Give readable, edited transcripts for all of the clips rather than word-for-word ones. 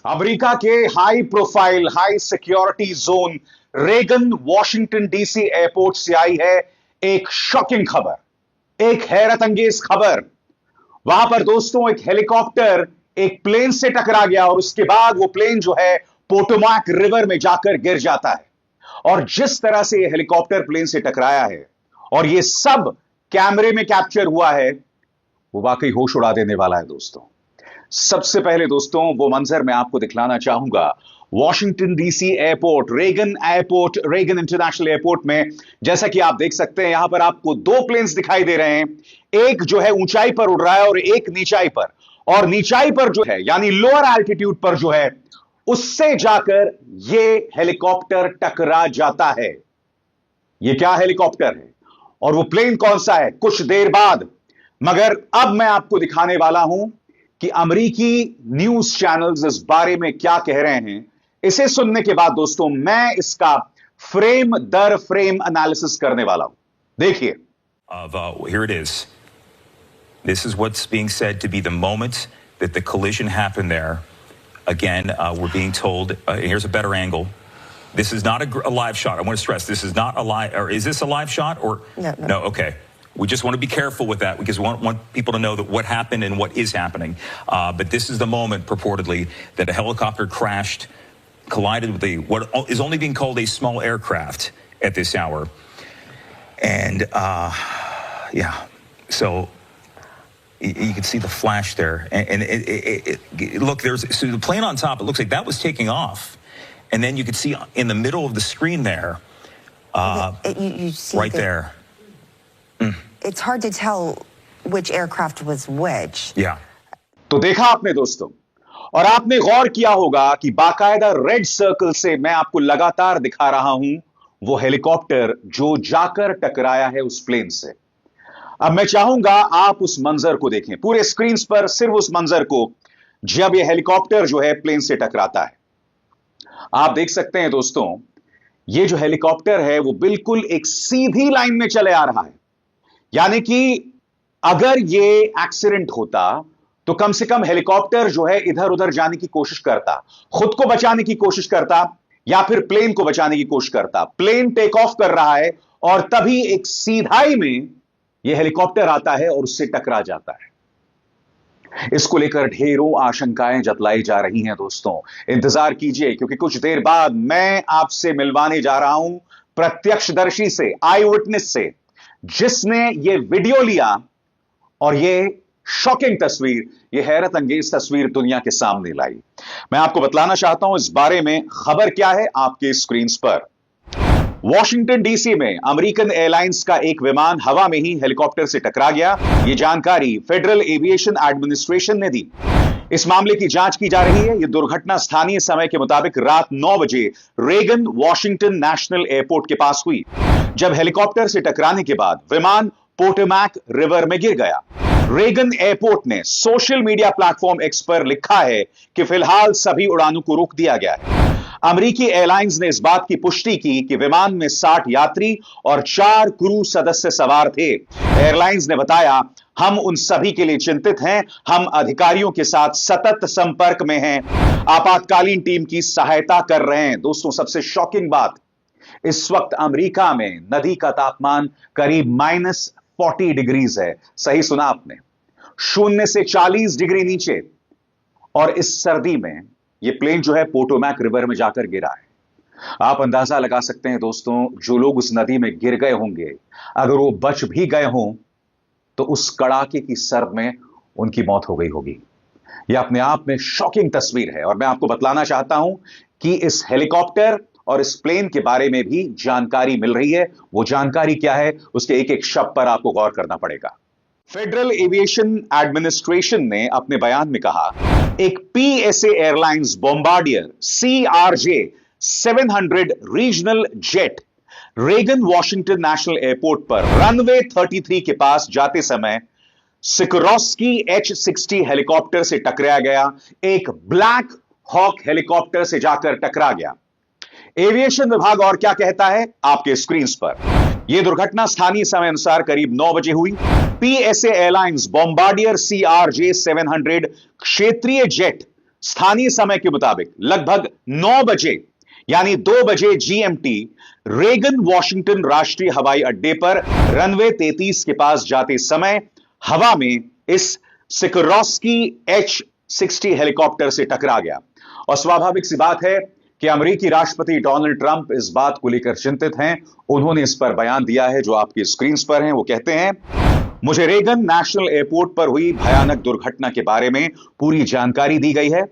America के high profile high security zone Reagan Washington DC airport से आई है एक शॉकिंग खबर, एक हैरत अंगेज खबर। वहां पर दोस्तों एक हेलीकॉप्टर एक प्लेन से टकरा गया और उसके बाद वो प्लेन जो है पोटोमैक रिवर में जाकर गिर जाता है। और जिस तरह से ये हेलीकॉप्टर प्लेन से टकराया है और ये सब कैमरे में कैप्चर हुआ है, वो वाकई होश उड़ा देने वाला है दोस्तों। सबसे पहले दोस्तों वो मंजर मैं आपको दिखलाना चाहूंगा Washington DC airport, Reagan international airport में। जैसा कि आप देख सकते हैं यहां पर आपको दो प्लेन्स दिखाई दे रहे हैं, एक जो है ऊंचाई पर उड़ रहा है और एक नीचाई पर। और नीचाई पर जो है यानी लोअर एल्टीट्यूड पर जो है उससे जाकर यह हेलीकॉप्टर टकरा जाता है। यह क्या हेलीकॉप्टर है और वो प्लेन कौन सा है, कुछ देर बाद। मगर अब मैं आपको दिखाने वाला हूं कि अमेरिकी न्यूज चैनल्स इस बारे में क्या कह रहे हैं। इसे सुनने के बाद दोस्तों मैं इसका फ्रेम दर फ्रेम एनालिसिस करने वाला हूं। देखिए। Here it is. This is what's being said to be the moment that the collision happened there. Again, we're being told, here's a better angle. This is not a live shot. I want to stress, this is not a live, or is this a live shot? Or no, okay. We just want to be careful with that because we want people to know that what happened and what is happening. But this is the moment, purportedly, that a helicopter crashed, collided with what is only being called a small aircraft at this hour. And, yeah, so you can see the flash there. And look, so the plane on top, it looks like that was taking off. And then you can see in the middle of the screen there, you see right there. It's hard to tell which aircraft was which. Yeah. तो देखा आपने दोस्तों, और आपने गौर किया होगा कि बाकायदा रेड सर्कल से मैं आपको लगातार दिखा रहा हूं वो हेलीकॉप्टर जो जाकर टकराया है उस प्लेन से। अब मैं चाहूंगा आप उस मंजर को देखें पूरे स्क्रीन पर, सिर्फ उस मंजर को जब यह हेलीकॉप्टर जो है प्लेन से टकराता है। आप देख सकते हैं दोस्तों, यह जो हेलीकॉप्टर है वो बिल्कुल एक सीधी लाइन में चले आ रहा है। यानी कि अगर यह एक्सीडेंट होता तो कम से कम हेलीकॉप्टर जो है इधर उधर जाने की कोशिश करता, खुद को बचाने की कोशिश करता या फिर प्लेन को बचाने की कोशिश करता। प्लेन टेक ऑफ कर रहा है और तभी एक सीधाई में यह हेलीकॉप्टर आता है और उससे टकरा जाता है। इसको लेकर ढेरों आशंकाएं जतलाई जा रही हैं दोस्तों। इंतजार कीजिए क्योंकि कुछ देर बाद मैं आपसे मिलवाने जा रहा हूं प्रत्यक्षदर्शी से, आई विटनेस से, जिसने यह वीडियो लिया और यह शॉकिंग तस्वीर, यह हैरत अंगेज तस्वीर दुनिया के सामने लाई। मैं आपको बतलाना चाहता हूं इस बारे में खबर क्या है आपके स्क्रीन पर। वॉशिंगटन डीसी में अमेरिकन एयरलाइंस का एक विमान हवा में ही हेलीकॉप्टर से टकरा गया। यह जानकारी फेडरल एविएशन एडमिनिस्ट्रेशन ने दी। इस मामले की जांच की जा रही है। यह दुर्घटना स्थानीय समय के मुताबिक रात 9 बजे रेगन वॉशिंगटन नेशनल एयरपोर्ट के पास हुई, जब हेलीकॉप्टर से टकराने के बाद विमान पोटोमैक रिवर में गिर गया। रेगन एयरपोर्ट ने सोशल मीडिया प्लेटफॉर्म एक्स पर लिखा है कि फिलहाल सभी उड़ानों को रोक दिया गया है। अमेरिकी एयरलाइंस ने इस बात की पुष्टि की कि विमान में 60 यात्री और 4 क्रू सदस्य सवार थे। एयरलाइंस ने बताया, हम उन सभी के लिए चिंतित हैं, हम अधिकारियों के साथ सतत संपर्क में हैं, आपातकालीन टीम की सहायता कर रहे हैं। दोस्तों सबसे शॉकिंग बात, इस वक्त अमेरिका में नदी का तापमान करीब -40 डिग्रीज है। सही सुना आपने, 0 से 40 डिग्री नीचे। और इस सर्दी में यह प्लेन जो है पोटोमैक रिवर में जाकर गिरा है। आप अंदाजा लगा सकते हैं दोस्तों, जो लोग उस नदी में गिर गए होंगे, अगर वो बच भी गए हों तो उस कड़ाके की सर्द में उनकी मौत हो गई होगी। यह अपने आप में शॉकिंग तस्वीर है। और मैं आपको बतलाना चाहता हूं कि इस हेलीकॉप्टर और इस प्लेन के बारे में भी जानकारी मिल रही है। वो जानकारी क्या है, उसके एक एक शब्द पर आपको गौर करना पड़ेगा। फेडरल एविएशन एडमिनिस्ट्रेशन ने अपने बयान में कहा, एक PSA airlines Bombardier CRJ 700 regional jet Reagan Washington national airport पर रनवे 33 के पास जाते समय सिकोरस्की H-60 हेलीकॉप्टर से टकराया गया। एक ब्लैक हॉक हेलीकॉप्टर से जाकर टकरा गया। एविएशन विभाग और क्या कहता है आपके स्क्रीन पर। यह दुर्घटना स्थानीय समय अनुसार करीब 9 बजे हुई। पीएसए एयरलाइंस बॉम्बार्डियर CRJ 700 क्षेत्रीय जेट स्थानीय समय के मुताबिक लगभग 9 बजे यानी 2 बजे जीएमटी रेगन वॉशिंगटन राष्ट्रीय हवाई अड्डे पर रनवे 33 के पास जाते समय हवा में इस सिकोरस्की H-60 हेलीकॉप्टर से टकरा गया। और स्वाभाविक सी बात है कि अमेरिकी राष्ट्रपति डोनाल्ड ट्रंप इस बात को लेकर चिंतित हैं। उन्होंने इस पर बयान दिया है जो आपकी स्क्रीन पर है। वो कहते हैं, मुझे रेगन नेशनल एयरपोर्ट पर हुई भयानक दुर्घटना के बारे में पूरी जानकारी दी गई है।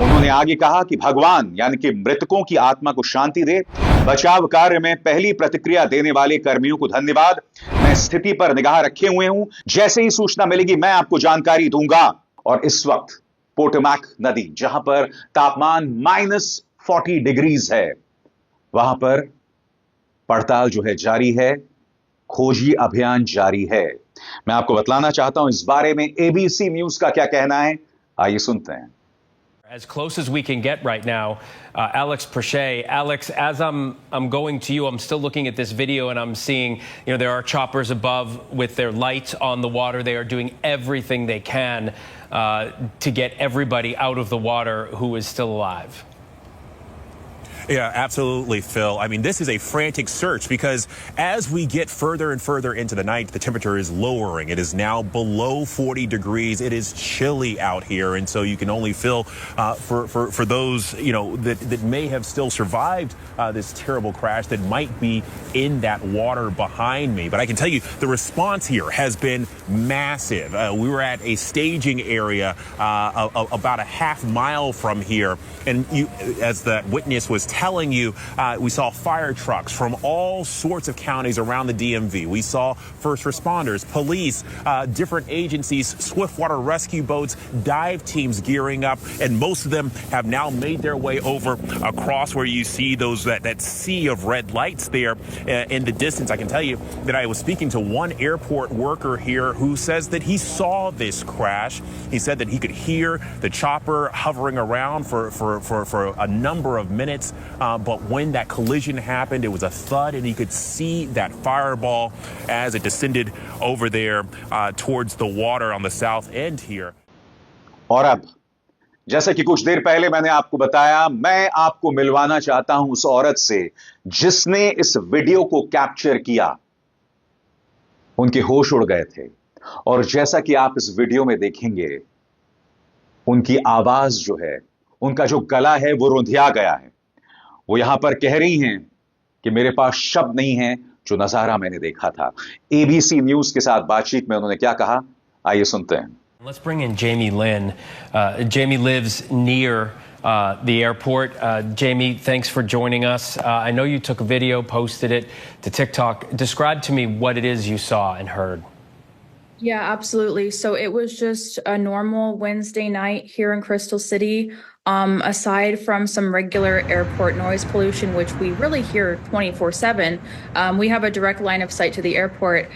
उन्होंने आगे कहा कि भगवान यानी कि मृतकों की आत्मा को शांति दे। बचाव कार्य में पहली प्रतिक्रिया देने वाले कर्मियों को धन्यवाद। मैं स्थिति पर निगाह रखे हुए हूं, जैसे ही सूचना मिलेगी मैं आपको जानकारी दूंगा। और इस वक्त पोटोमैक नदी, जहां पर तापमान -40 डिग्रीज है, वहां पर पड़ताल जो है जारी है, खोजी अभियान जारी है। मैं आपको बतलाना चाहता हूं इस बारे में एबीसी न्यूज का क्या कहना है, आइए सुनते हैं। As close as we can get right now, Alex Perche. Alex, as I'm going to you, I'm still looking at this video and I'm seeing, there are choppers above with their lights on the water. They are doing everything they can to get everybody out of the water who is still alive. Yeah, absolutely, Phil. I mean, this is a frantic search because as we get further and further into the night, the temperature is lowering. It is now below 40 degrees. It is chilly out here. And so you can only feel for those, that may have still survived this terrible crash that might be in that water behind me. But I can tell you the response here has been massive. We were at a staging area about a half mile from here. And as the witness was telling you, we saw fire trucks from all sorts of counties around the DMV. We saw first responders, police, different agencies, swiftwater rescue boats, dive teams gearing up, and most of them have now made their way over across where you see that sea of red lights there in the distance. I can tell you that I was speaking to one airport worker here who says that he saw this crash. He said that he could hear the chopper hovering around for a number of minutes. But when that collision happened, it was a thud, and you could see that fireball as it descended over there towards the water on the south end here. और अब, जैसे कि कुछ देर पहले मैंने आपको बताया, मैं आपको मिलवाना चाहता हूं उस औरत से जिसने इस वीडियो को कैप्चर किया। उनके होश उड़ गए थे और जैसा कि आप इस वीडियो में देखेंगे, उनकी आवाज जो है, उनका जो गला है, वो रुंधिया गया है। वो यहां पर कह रही हैं कि मेरे पास शब्द नहीं है जो नजारा मैंने देखा था। एबीसी न्यूज के साथ बातचीत में उन्होंने क्या कहा, आइए सुनते हैं। Let's bring in Jamie Lynn. Jamie lives near the airport. Jamie, thanks for joining us. I know you took a video, posted it to TikTok. Describe to me what it is you saw and heard. Yeah, absolutely. So it was just a normal Wednesday night here in Crystal City. Aside from some regular airport noise pollution, which we really hear 24/7, we have a direct line of sight to the airport.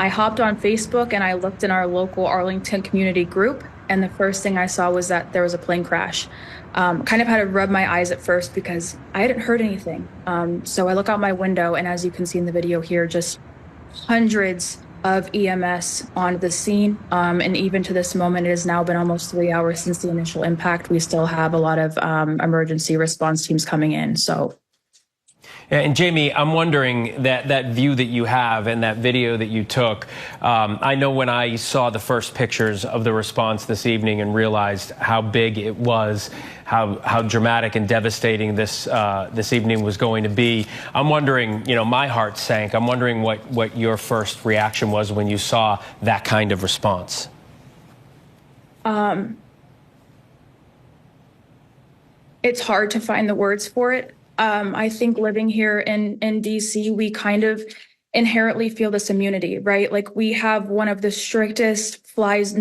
I hopped on Facebook and I looked in our local Arlington community group, and the first thing I saw was that there was a plane crash. Kind of had to rub my eyes at first because I hadn't heard anything. So I look out my window, and as you can see in the video here, just hundreds of EMS on the scene. And even to this moment, it has now been almost 3 hours since the initial impact. We still have a lot of emergency response teams coming in. So. Yeah, and Jamie, I'm wondering that view that you have and that video that you took. I know when I saw the first pictures of the response this evening and realized how big it was, how dramatic and devastating this evening was going to be. I'm wondering, my heart sank. I'm wondering what your first reaction was when you saw that kind of response. It's hard to find the words for it. I think living here in DC, we kind of inherently feel this immunity, right? Like we have one of the strictest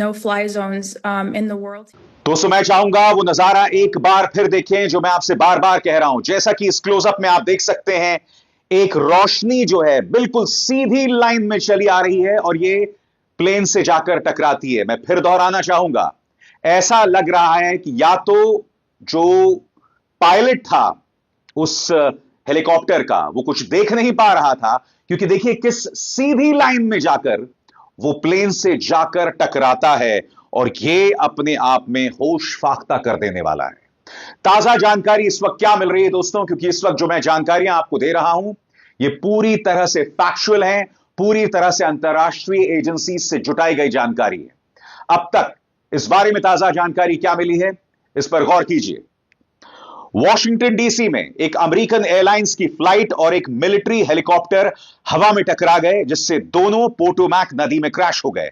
no-fly zones in the world. दोस्तों, मैं चाहूंगा वो नजारा एक बार फिर देखें जो मैं आपसे बार बार कह रहा हूं। जैसा कि इस क्लोजअप में आप देख सकते हैं, एक रोशनी जो है बिल्कुल सीधी लाइन में चली आ रही है और ये प्लेन से जाकर टकराती है। मैं फिर दोहराना चाहूंगा, ऐसा लग रहा है कि या तो जो पायलट था उस हेलीकॉप्टर का, वो कुछ देख नहीं पा रहा था, क्योंकि देखिए किस सीधी लाइन में जाकर वो प्लेन से जाकर टकराता है और यह अपने आप में होश फाख्ता कर देने वाला है। ताजा जानकारी इस वक्त क्या मिल रही है दोस्तों, क्योंकि इस वक्त जो मैं जानकारियां आपको दे रहा हूं ये पूरी तरह से फैक्चुअल है, पूरी तरह से अंतरराष्ट्रीय एजेंसी से जुटाई गई जानकारी है। अब तक इस बारे में ताजा जानकारी क्या मिली है, इस पर गौर कीजिए। वॉशिंगटन डीसी में एक अमेरिकन एयरलाइंस की फ्लाइट और एक मिलिट्री हेलीकॉप्टर हवा में टकरा गए, जिससे दोनों पोटोमैक नदी में क्रैश हो गए।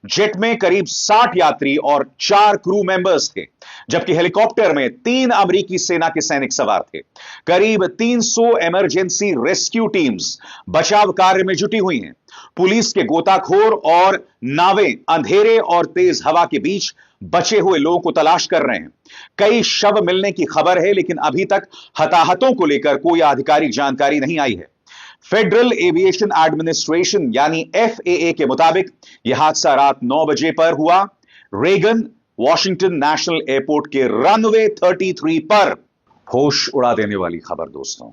जेट में करीब 60 यात्री और 4 क्रू मेंबर्स थे, जबकि हेलीकॉप्टर में 3 अमेरिकी सेना के सैनिक सवार थे। करीब 300 इमरजेंसी रेस्क्यू टीम्स बचाव कार्य में जुटी हुई हैं। पुलिस के गोताखोर और नावें अंधेरे और तेज हवा के बीच बचे हुए लोगों को तलाश कर रहे हैं। कई शव मिलने की खबर है, लेकिन अभी तक हताहतों को लेकर कोई आधिकारिक जानकारी नहीं आई है। फेडरल एविएशन एडमिनिस्ट्रेशन यानी FAA के मुताबिक यह हादसा रात 9 बजे पर हुआ। रेगन वॉशिंगटन नेशनल एयरपोर्ट के रनवे 33 पर होश उड़ा देने वाली खबर दोस्तों।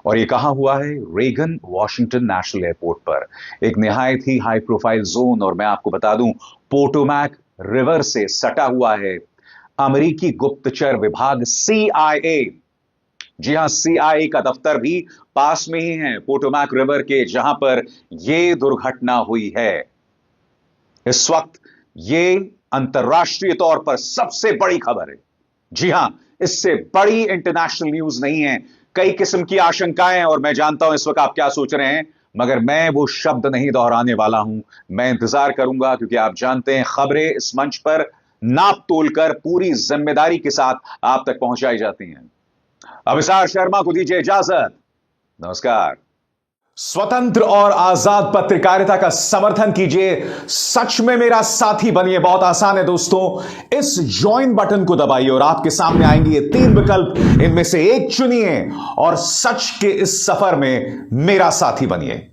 और यह कहां हुआ है? रेगन वॉशिंगटन नेशनल एयरपोर्ट पर, एक निहायत ही हाई प्रोफाइल जोन, और मैं आपको बता दूं पोटोमैक रिवर से सटा हुआ है अमेरिकी गुप्तचर विभाग CIA। जी हां, CIA का दफ्तर भी पास में ही है पोटोमैक रिवर के, जहां पर यह दुर्घटना हुई है। इस वक्त यह अंतर्राष्ट्रीय तौर पर सबसे बड़ी खबर है। जी हां, इससे बड़ी इंटरनेशनल न्यूज नहीं है। कई किस्म की आशंकाएं, और मैं जानता हूं इस वक्त आप क्या सोच रहे हैं, मगर मैं वो शब्द नहीं दोहराने वाला हूं। मैं इंतजार करूंगा, क्योंकि आप जानते हैं खबरें इस मंच पर नाप तोलकर पूरी जिम्मेदारी के साथ आप तक पहुंचाई जाती हैं। अभिसार शर्मा को दीजिए इजाजत। नमस्कार। स्वतंत्र और आजाद पत्रकारिता का समर्थन कीजिए, सच में मेरा साथी बनिए। बहुत आसान है दोस्तों, इस ज्वाइन बटन को दबाइए और आपके सामने आएंगे ये 3 विकल्प, इनमें से एक चुनिए और सच के इस सफर में मेरा साथी बनिए।